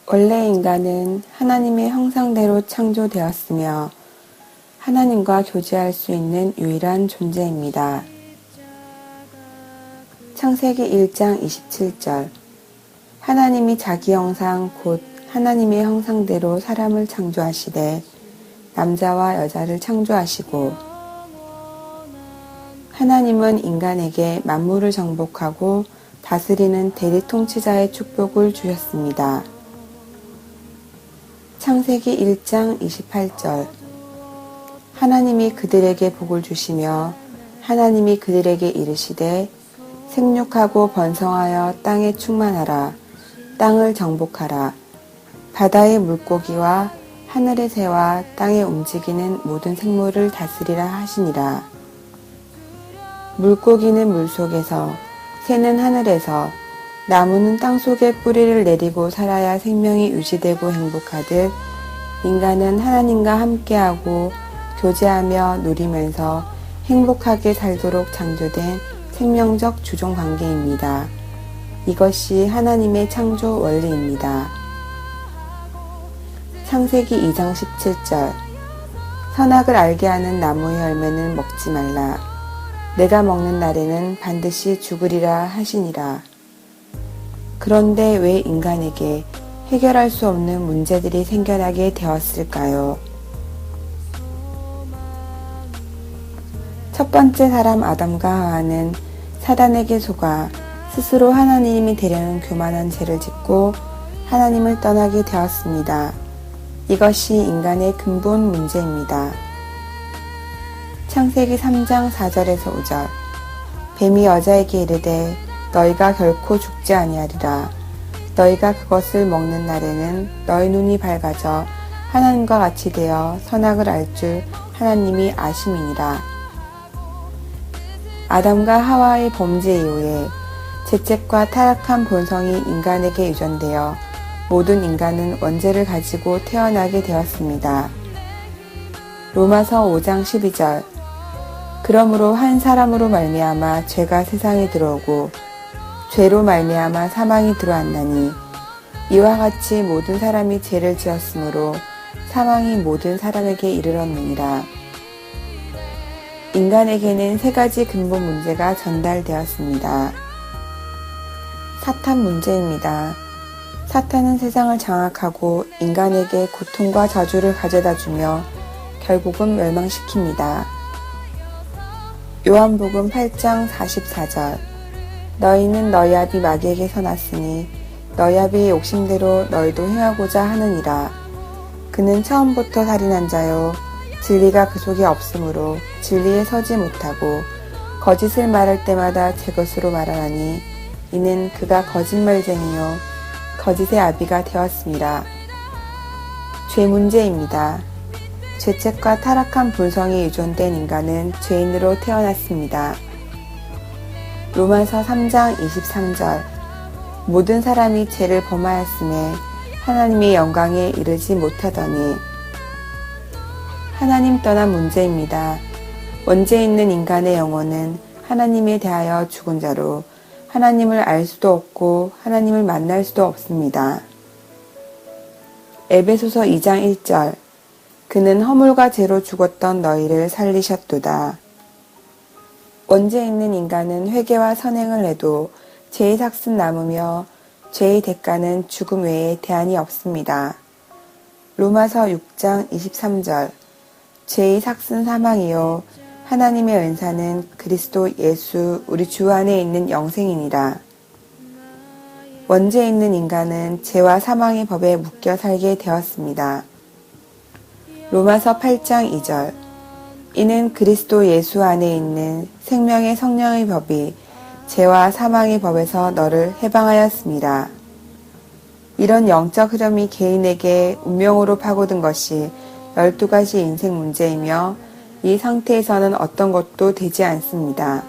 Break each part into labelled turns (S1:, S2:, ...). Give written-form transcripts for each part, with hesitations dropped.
S1: 원래 인간은 하나님의 형상대로 창조되었으며 하나님과 교제할 수 있는 유일한 존재입니다. 창세기 1장 27절 하나님이 자기 형상 곧 하나님의 형상대로 사람을 창조하시되 남자와 여자를 창조하시고 하나님은 인간에게 만물을 정복하고 다스리는 대리통치자의 축복을 주셨습니다. 창세기 1장 28절 하나님이 그들에게 복을 주시며 하나님이 그들에게 이르시되 생육하고 번성하여 땅에 충만하라 땅을 정복하라 바다의 물고기와 하늘의 새와 땅에 움직이는 모든 생물을 다스리라 하시니라. 물고기는 물속에서 새는 하늘에서 나무는 땅속에 뿌리를 내리고 살아야 생명이 유지되고 행복하듯 인간은 하나님과 함께하고 교제하며 누리면서 행복하게 살도록 창조된 생명적 주종 관계입니다. 이것이 하나님의 창조 원리입니다. 창세기 2장 17절 선악을 알게 하는 나무의 열매는 먹지 말라. 내가 먹는 날에는 반드시 죽으리라 하시니라. 그런데 왜 인간에게 해결할 수 없는 문제들이 생겨나게 되었을까요? 첫 번째 사람 아담과 하와는 사단에게 속아 스스로 하나님이 되려는 교만한 죄를 짓고 하나님을 떠나게 되었습니다. 이것이 인간의 근본 문제입니다. 창세기 3장 4절에서 5절 뱀이 여자에게 이르되 너희가 결코 죽지 아니하리라. 너희가 그것을 먹는 날에는 너희 눈이 밝아져 하나님과 같이 되어 선악을 알 줄 하나님이 아심이니라. 아담과 하와의 범죄 이후에 죄책과 타락한 본성이 인간에게 유전되어 모든 인간은 원죄를 가지고 태어나게 되었습니다. 로마서 5장 12절 그러므로 한 사람으로 말미암아 죄가 세상에 들어오고 죄로 말미암아 사망이 들어왔나니 이와 같이 모든 사람이 죄를 지었으므로 사망이 모든 사람에게 이르렀느니라. 인간에게는 세 가지 근본 문제가 전달되었습니다. 사탄 문제입니다. 사탄은 세상을 장악하고 인간에게 고통과 저주를 가져다주며 결국은 멸망시킵니다. 요한복음 8장 44절 너희는 너희 아비 마귀에게서 났으니 너희 아비의 욕심대로 너희도 행하고자 하느니라. 그는 처음부터 살인한 자요 진리가 그 속에 없으므로 진리에 서지 못하고 거짓을 말할 때마다 제 것으로 말하나니 이는 그가 거짓말쟁이요 거짓의 아비가 되었습니다. 죄 문제입니다. 죄책과 타락한 본성이 유전된 인간은 죄인으로 태어났습니다. 로마서 3장 23절 모든 사람이 죄를 범하였음에 하나님의 영광에 이르지 못하더니 하나님 떠난 문제입니다. 원죄 있는 인간의 영혼은 하나님에 대하여 죽은 자로 하나님을 알 수도 없고 하나님을 만날 수도 없습니다. 에베소서 2장 1절 그는 허물과 죄로 죽었던 너희를 살리셨도다. 원죄 있는 인간은 회개와 선행을 해도 죄의 삭은 남으며 죄의 대가는 죽음 외에 대안이 없습니다. 로마서 6장 23절 죄의 삭은 사망이요 하나님의 은사는 그리스도 예수 우리 주 안에 있는 영생이니라. 원죄 있는 인간은 죄와 사망의 법에 묶여 살게 되었습니다. 로마서 8장 2절 이는 그리스도 예수 안에 있는 생명의 성령의 법이 죄와 사망의 법에서 너를 해방하였습니다. 이런 영적 흐름이 개인에게 운명으로 파고든 것이 12가지 인생 문제이며 이 상태에서는 어떤 것도 되지 않습니다.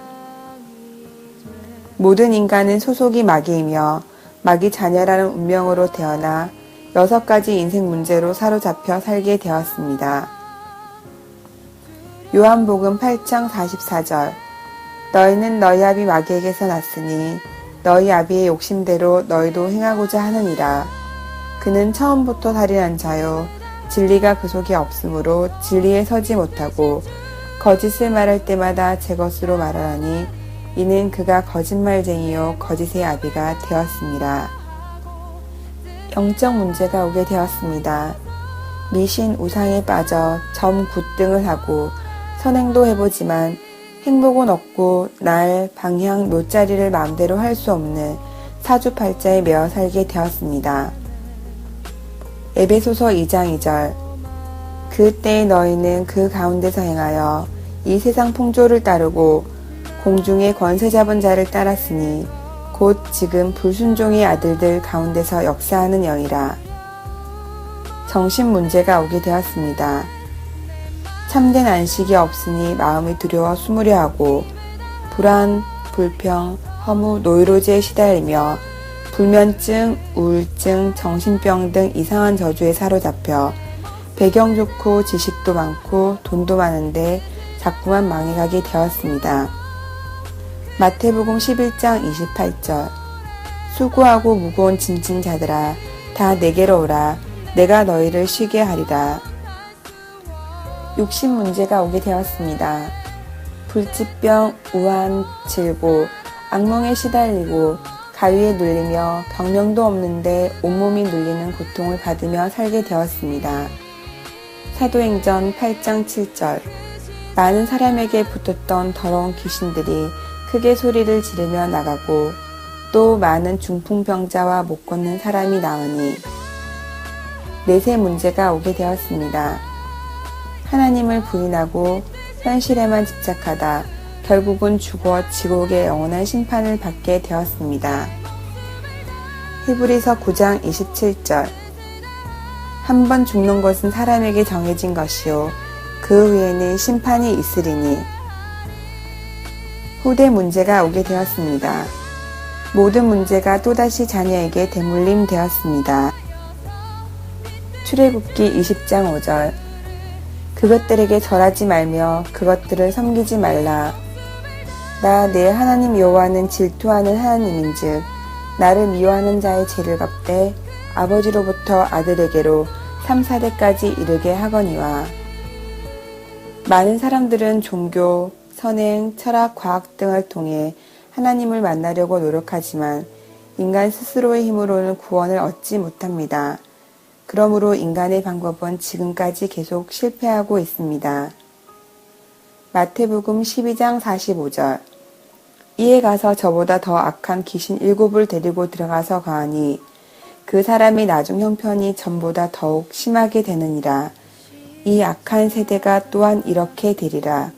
S1: 모든 인간은 소속이 마귀이며 마귀 자녀라는 운명으로 태어나 6가지 인생 문제로 사로잡혀 살게 되었습니다. 요한복음 8장 44절 너희는 너희 아비 마귀에게서 났으니 너희 아비의 욕심대로 너희도 행하고자 하느니라. 그는 처음부터 살인한 자요. 진리가 그 속에 없으므로 진리에 서지 못하고 거짓을 말할 때마다 제 것으로 말하니 이는 그가 거짓말쟁이요 거짓의 아비가 되었습니다. 영적 문제가 오게 되었습니다. 미신 우상에 빠져 점 굿등을 하고 선행도 해보지만 행복은 없고 날, 방향, 묘자리를 마음대로 할 수 없는 사주팔자에 매어 살게 되었습니다. 에베소서 2장 2절 그때의 너희는 그 가운데서 행하여 이 세상 풍조를 따르고 공중의 권세 잡은 자를 따랐으니 곧 지금 불순종의 아들들 가운데서 역사하는 영이라. 정신 문제가 오게 되었습니다. 참된 안식이 없으니 마음이 두려워 숨으려 하고 불안, 불평, 허무, 노이로제에 시달리며 불면증, 우울증, 정신병 등 이상한 저주에 사로잡혀 배경 좋고 지식도 많고 돈도 많은데 자꾸만 망해가게 되었습니다. 마태복음 11장 28절 수고하고 무거운 짐진 자들아 다 내게로 오라 내가 너희를 쉬게 하리라. 육신 문제가 오게 되었습니다. 불치병, 우한, 질고, 악몽에 시달리고 가위에 눌리며 병명도 없는데 온몸이 눌리는 고통을 받으며 살게 되었습니다. 사도행전 8장 7절 많은 사람에게 붙었던 더러운 귀신들이 크게 소리를 지르며 나가고 또 많은 중풍병자와 못 걷는 사람이 나으니 넷의 문제가 오게 되었습니다. 하나님을 부인하고 현실에만 집착하다 결국은 죽어 지옥의 영원한 심판을 받게 되었습니다. 히브리서 9장 27절 한 번 죽는 것은 사람에게 정해진 것이요 그 후에는 심판이 있으리니. 후대 문제가 오게 되었습니다. 모든 문제가 또다시 자녀에게 대물림 되었습니다. 출애굽기 20장 5절 그것들에게 절하지 말며 그것들을 섬기지 말라. 나 내 하나님 여호와는 질투하는 하나님인즉 나를 미워하는 자의 죄를 갚되 아버지로부터 아들에게로 3, 4대까지 이르게 하거니와. 많은 사람들은 종교, 선행, 철학, 과학 등을 통해 하나님을 만나려고 노력하지만 인간 스스로의 힘으로는 구원을 얻지 못합니다. 그러므로 인간의 방법은 지금까지 계속 실패하고 있습니다. 마태복음 12장 45절 이에 가서 저보다 더 악한 귀신 7을 데리고 들어가서 거하니 그 사람의 나중 형편이 전보다 더욱 심하게 되느니라. 이 악한 세대가 또한 이렇게 되리라.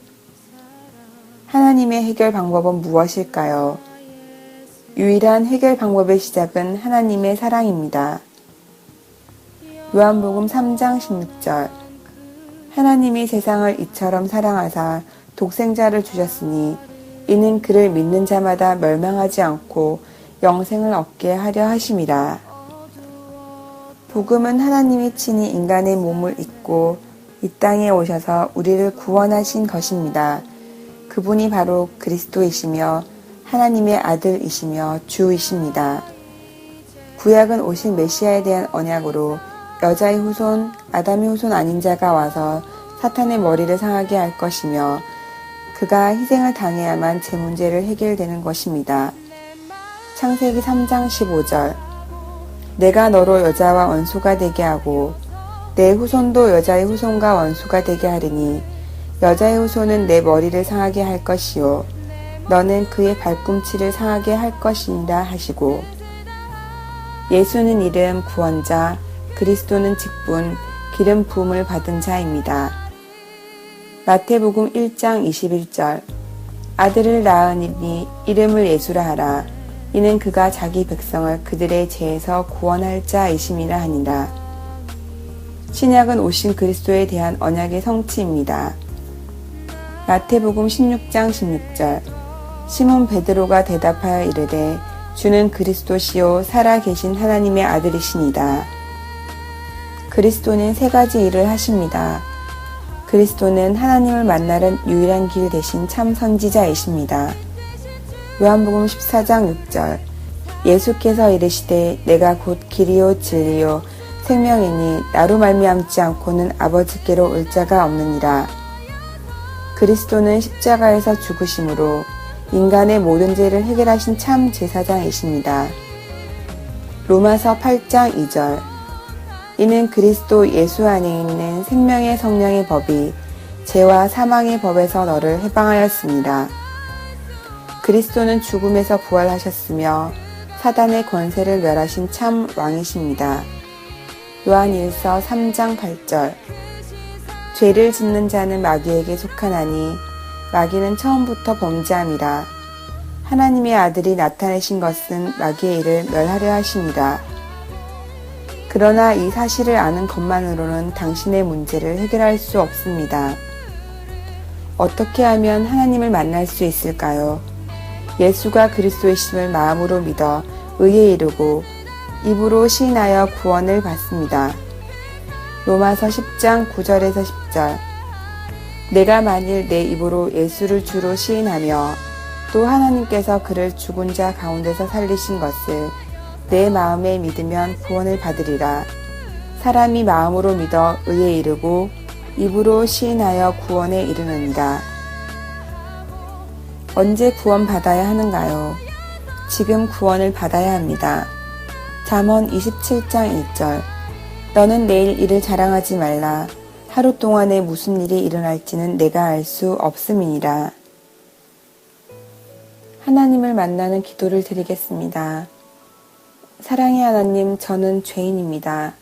S1: 하나님의 해결 방법은 무엇일까요? 유일한 해결 방법의 시작은 하나님의 사랑입니다. 요한복음 3장 16절 하나님이 세상을 이처럼 사랑하사 독생자를 주셨으니 이는 그를 믿는 자마다 멸망하지 않고 영생을 얻게 하려 하심이라. 복음은 하나님이 친히 인간의 몸을 입고 이 땅에 오셔서 우리를 구원하신 것입니다. 그분이 바로 그리스도이시며 하나님의 아들이시며 주이십니다. 구약은 오실 메시아에 대한 언약으로 여자의 후손, 아담의 후손 아닌 자가 와서 사탄의 머리를 상하게 할 것이며 그가 희생을 당해야만 제 문제를 해결되는 것입니다. 창세기 3장 15절 내가 너로 여자와 원수가 되게 하고 내 후손도 여자의 후손과 원수가 되게 하리니 여자의 후손은 내 머리를 상하게 할 것이요 너는 그의 발꿈치를 상하게 할 것이니라 하시고 예수는 이름 구원자, 그리스도는 직분, 기름 부음을 받은 자입니다. 마태복음 1장 21절 아들을 낳으니 이름을 예수라 하라. 이는 그가 자기 백성을 그들의 죄에서 구원할 자이심이라 하니라. 신약은 오신 그리스도에 대한 언약의 성취입니다. 마태복음 16장 16절 시몬 베드로가 대답하여 이르되 주는 그리스도시요 살아계신 하나님의 아들이시니이다. 그리스도는 세 가지 일을 하십니다. 그리스도는 하나님을 만나는 유일한 길 대신 참 선지자이십니다. 요한복음 14장 6절 예수께서 이르시되 내가 곧 길이요 진리요 생명이니 나로 말미암지 않고는 아버지께로 올 자가 없느니라. 그리스도는 십자가에서 죽으심으로 인간의 모든 죄를 해결하신 참 제사장이십니다. 로마서 8장 2절. 이는 그리스도 예수 안에 있는 생명의 성령의 법이 죄와 사망의 법에서 너를 해방하였습니다. 그리스도는 죽음에서 부활하셨으며 사단의 권세를 멸하신 참 왕이십니다. 요한일서 3장 8절. 죄를 짓는 자는 마귀에게 속하나니 마귀는 처음부터 범죄함이라. 하나님의 아들이 나타내신 것은 마귀의 일을 멸하려 하심이라. 그러나 이 사실을 아는 것만으로는 당신의 문제를 해결할 수 없습니다. 어떻게 하면 하나님을 만날 수 있을까요? 예수가 그리스도이심을 마음으로 믿어 의에 이르고 입으로 시인하여 구원을 받습니다. 로마서 10장 9절에서 10절. 내가 만일 내 입으로 예수를 주로 시인하며 또 하나님께서 그를 죽은 자 가운데서 살리신 것을 내 마음에 믿으면 구원을 받으리라. 사람이 마음으로 믿어 의에 이르고 입으로 시인하여 구원에 이르느니라. 언제 구원받아야 하는가요? 지금 구원을 받아야 합니다. 잠언 27장 1절. 너는 내일 일을 자랑하지 말라. 하루 동안에 무슨 일이 일어날지는 내가 알 수 없음이니라. 하나님을 만나는 기도를 드리겠습니다. 사랑의 하나님, 저는 죄인입니다.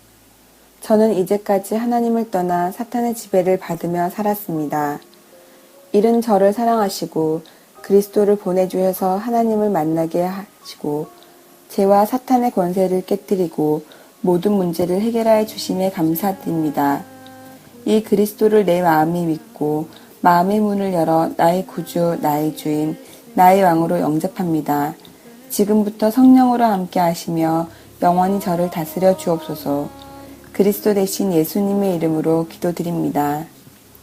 S1: 저는 이제까지 하나님을 떠나 사탄의 지배를 받으며 살았습니다. 이른 저를 사랑하시고 그리스도를 보내주셔서 하나님을 만나게 하시고 죄와 사탄의 권세를 깨뜨리고 모든 문제를 해결하여 주심에 감사드립니다. 이 그리스도를 내 마음이 믿고 마음의 문을 열어 나의 구주, 나의 주인, 나의 왕으로 영접합니다. 지금부터 성령으로 함께 하시며 영원히 저를 다스려 주옵소서. 그리스도 대신 예수님의 이름으로 기도드립니다.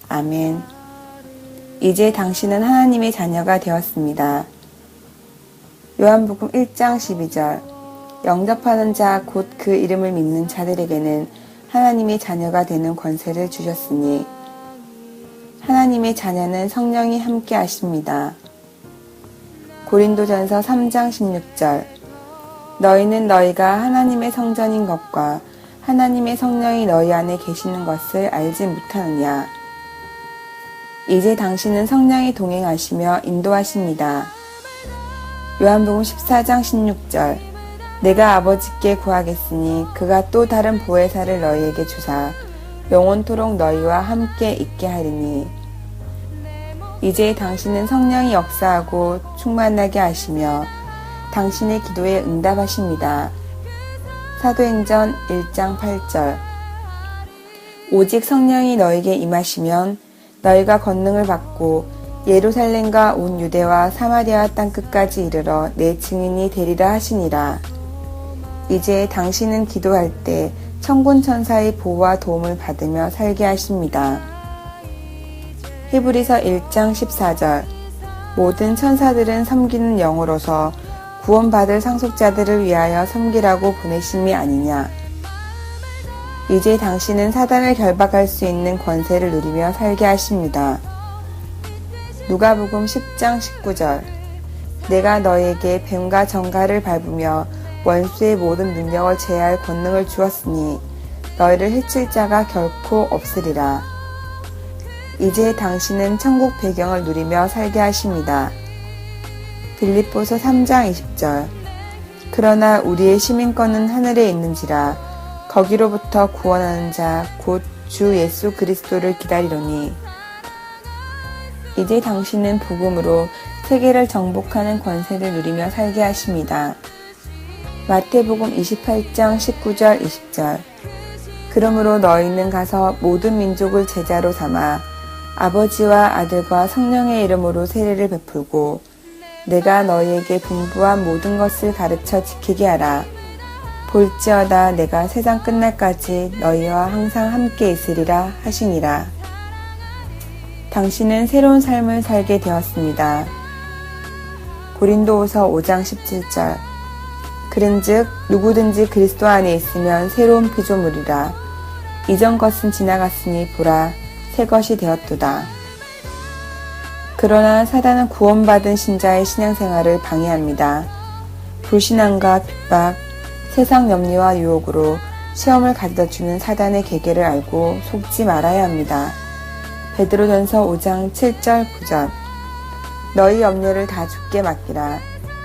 S1: 아멘. 이제 당신은 하나님의 자녀가 되었습니다. 요한복음 1장 12절. 영접하는 자 곧 그 이름을 믿는 자들에게는 하나님의 자녀가 되는 권세를 주셨으니 하나님의 자녀는 성령이 함께 하십니다. 고린도전서 3장 16절. 너희는 너희가 하나님의 성전인 것과 하나님의 성령이 너희 안에 계시는 것을 알지 못하느냐. 이제 당신은 성령이 동행하시며 인도하십니다. 요한복음 14장 16절. 내가 아버지께 구하겠으니 그가 또 다른 보혜사를 너희에게 주사 영원토록 너희와 함께 있게 하리니. 이제 당신은 성령이 역사하고 충만하게 하시며 당신의 기도에 응답하십니다. 사도행전 1장 8절. 오직 성령이 너에게 임하시면 너희가 권능을 받고 예루살렘과 온 유대와 사마리아 땅끝까지 이르러 내 증인이 되리라 하시니라. 이제 당신은 기도할 때 천군 천사의 보호와 도움을 받으며 살게 하십니다. 히브리서 1장 14절. 모든 천사들은 섬기는 영으로서 구원받을 상속자들을 위하여 섬기라고 보내심이 아니냐. 이제 당신은 사단을 결박할 수 있는 권세를 누리며 살게 하십니다. 누가복음 10장 19절. 내가 너에게 뱀과 정갈을 밟으며 원수의 모든 능력을 제할 권능을 주었으니 너희를 해칠 자가 결코 없으리라. 이제 당신은 천국 배경을 누리며 살게 하십니다. 빌립보서 3장 20절. 그러나 우리의 시민권은 하늘에 있는지라 거기로부터 구원하는 자 곧 주 예수 그리스도를 기다리노니. 이제 당신은 복음으로 세계를 정복하는 권세를 누리며 살게 하십니다. 마태복음 28장 19절 20절. 그러므로 너희는 가서 모든 민족을 제자로 삼아 아버지와 아들과 성령의 이름으로 세례를 베풀고 내가 너희에게 분부한 모든 것을 가르쳐 지키게 하라. 볼지어다 내가 세상 끝날까지 너희와 항상 함께 있으리라 하시니라. 당신은 새로운 삶을 살게 되었습니다. 고린도후서 5장 17절. 그런즉 누구든지 그리스도 안에 있으면 새로운 피조물이라. 이전 것은 지나갔으니 보라 새 것이 되었도다. 그러나 사단은 구원받은 신자의 신앙생활을 방해합니다. 불신앙과 핍박, 세상 염려와 유혹으로 시험을 가져다주는 사단의 계계를 알고 속지 말아야 합니다. 베드로전서 5장 7절 9절 너희 염려를 다 주께 맡기라.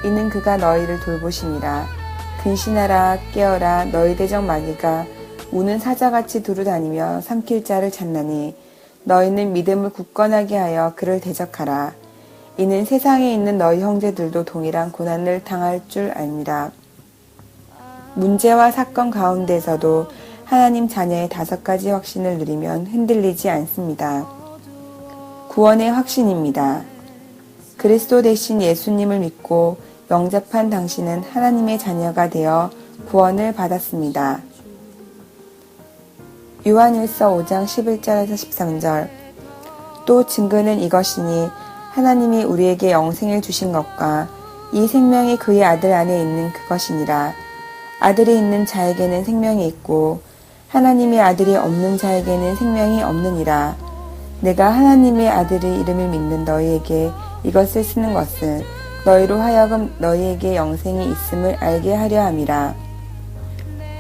S1: 이는 그가 너희를 돌보심이라. 근신하라 깨어라 너희 대적 마귀가 우는 사자같이 두루다니며 삼킬 자를 찾나니 너희는 믿음을 굳건하게 하여 그를 대적하라. 이는 세상에 있는 너희 형제들도 동일한 고난을 당할 줄 압니다. 문제와 사건 가운데서도 하나님 자녀의 5가지 확신을 누리면 흔들리지 않습니다. 구원의 확신입니다. 그리스도 대신 예수님을 믿고 영접한 당신은 하나님의 자녀가 되어 구원을 받았습니다. 요한일서 5장 11절에서 13절 또 증거는 이것이니 하나님이 우리에게 영생을 주신 것과 이 생명이 그의 아들 안에 있는 그것이니라. 아들이 있는 자에게는 생명이 있고 하나님의 아들이 없는 자에게는 생명이 없느니라. 내가 하나님의 아들의 이름을 믿는 너희에게 이것을 쓰는 것은 너희로 하여금 너희에게 영생이 있음을 알게 하려 함이라.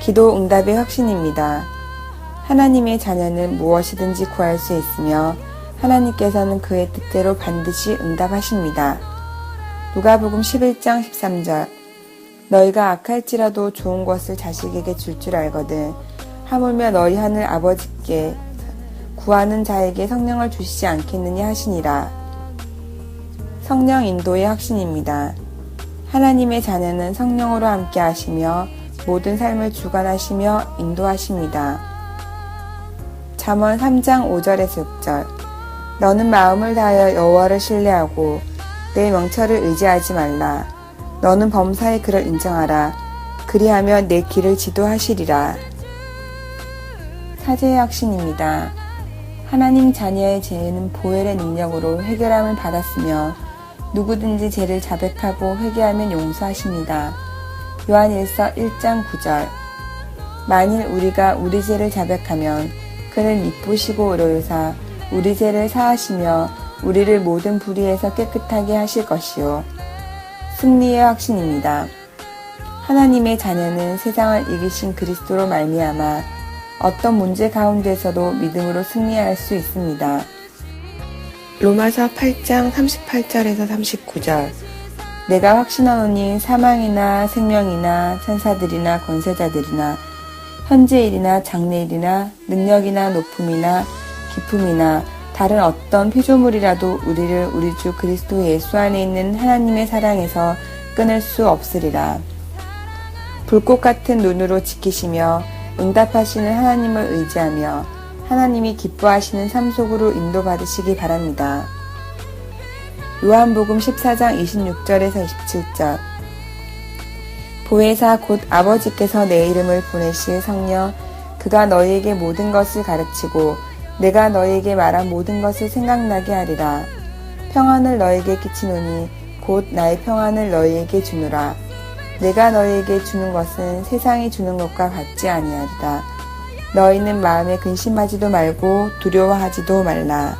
S1: 기도 응답의 확신입니다. 하나님의 자녀는 무엇이든지 구할 수 있으며 하나님께서는 그의 뜻대로 반드시 응답하십니다. 누가복음 11장 13절 너희가 악할지라도 좋은 것을 자식에게 줄 알거든 하물며 너희 하늘 아버지께 구하는 자에게 성령을 주시지 않겠느냐 하시니라. 성령 인도의 확신입니다. 하나님의 자녀는 성령으로 함께 하시며 모든 삶을 주관하시며 인도하십니다. 잠언 3장 5절에서 6절 너는 마음을 다하여 여호와를 신뢰하고 내 명철을 의지하지 말라. 너는 범사의 그를 인정하라. 그리하면 내 길을 지도하시리라. 사제의 확신입니다. 하나님 자녀의 죄는 보혈의 능력으로 해결함을 받았으며 누구든지 죄를 자백하고 회개하면 용서하십니다. 요한일서 1장 9절 만일 우리가 우리 죄를 자백하면 그는 미쁘시고 의로우사 우리 죄를 사하시며 우리를 모든 불의에서 깨끗하게 하실 것이요. 승리의 확신입니다. 하나님의 자녀는 세상을 이기신 그리스도로 말미암아 어떤 문제 가운데서도 믿음으로 승리할 수 있습니다. 로마서 8장 38절에서 39절 내가 확신하노니 사망이나 생명이나 천사들이나 권세자들이나 현재일이나 장래일이나 능력이나 높음이나 기품이나 다른 어떤 피조물이라도 우리를 우리 주 그리스도 예수 안에 있는 하나님의 사랑에서 끊을 수 없으리라. 불꽃 같은 눈으로 지키시며 응답하시는 하나님을 의지하며 하나님이 기뻐하시는 삶 속으로 인도받으시기 바랍니다. 요한복음 14장 26절에서 27절 보혜사 곧 아버지께서 내 이름을 보내실 성령 그가 너희에게 모든 것을 가르치고 내가 너희에게 말한 모든 것을 생각나게 하리라. 평안을 너희에게 끼치노니 곧 나의 평안을 너희에게 주노라. 내가 너희에게 주는 것은 세상이 주는 것과 같지 아니하리라. 너희는 마음에 근심하지도 말고 두려워하지도 말라.